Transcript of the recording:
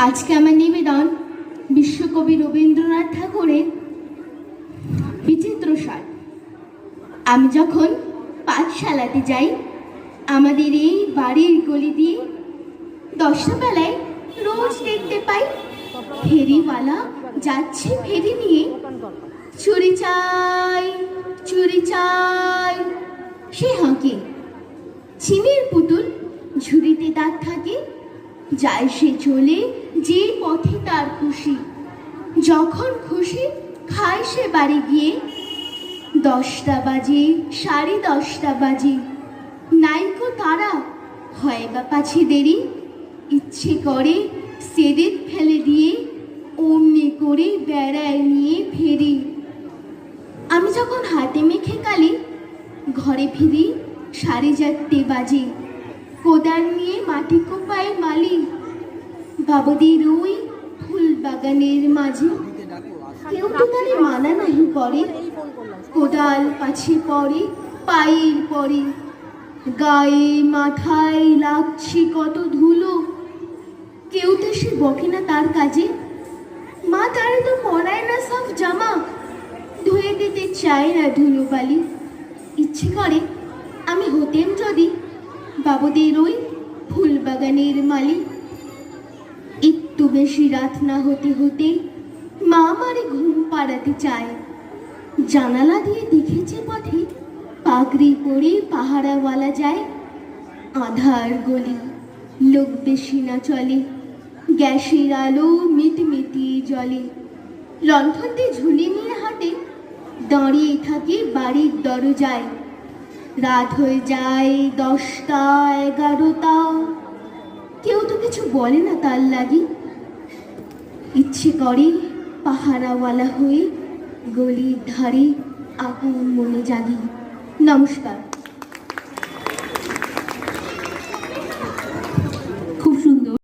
আজকে আমার নিবেদন বিশ্বকবি রবীন্দ্রনাথ ঠাকুরের বিচিত্র সার। আমি যখন পাঠশালাতে যাই, আমাদের এই বাড়ির গলি দিয়ে 10টা বেলায় রোজ দেখতে পাই ফেরিওয়ালা যাচ্ছে ফেরি নিয়ে। চুরি চাই, চুরি চাই, সে হাঁকে। চিনির পুতুল ঝুড়িতে দাঁত থাকে, যায় সে চলে যে পথে তার খুশি। যখন খুশি খায় সে বাড়ি গিয়ে। 10টা বাজে, 10:30 বাজে, নাইকো তারা, হয় বা পাছে দেরি। ইচ্ছে করে সেদিন ফেলে দিয়ে অমনি করে বেড়ায় নিয়ে ফেরি। আমি যখন হাতে মেখে কালি ঘরে ফিরি 4:30 বাজে। কোদাল নিয়ে মাটি কোপায় মালি, বাবুদের ওই ফুল বাগানের মাঝে। কেউ তো তারে মানা নাহি করে, কোদাল পাছে পড়ে পায়ের পরে। গায়ে মাথায় লাগছে কত ধুলো, কেউ তো সে বকে না তার কাজে। মা তারে তো পরায় না সাফ জামা, ধুয়ে দিতে চায় না ধুলো বালি। ইচ্ছে করে আমি হতেম যদি বাবুদের ওই ফুল বাগানের মালি। একটু বেশি রাত না হতে হতে মা আমারে ঘুম পাড়াতে চায়। জানালা দিয়ে দেখেছে পথে পাগড়ি পরে পাহারাওয়ালা যায়। আধার গলি, লোক বেশি না চলে, গ্যাসের আলো মিটমিটিয়ে জ্বলে। লণ্ঠন দিয়ে ঝুলি নিয়ে হাঁটে, দাঁড়িয়ে থাকে বাড়ির দরজায়। রাত হয়ে যায় 10টা 11টা, কেউ তো কিছু বলে না তার লাগি। ইচ্ছে করে পাহারাওয়ালা হয়ে গলির ধারে আপন মনে জাগি। নমস্কার।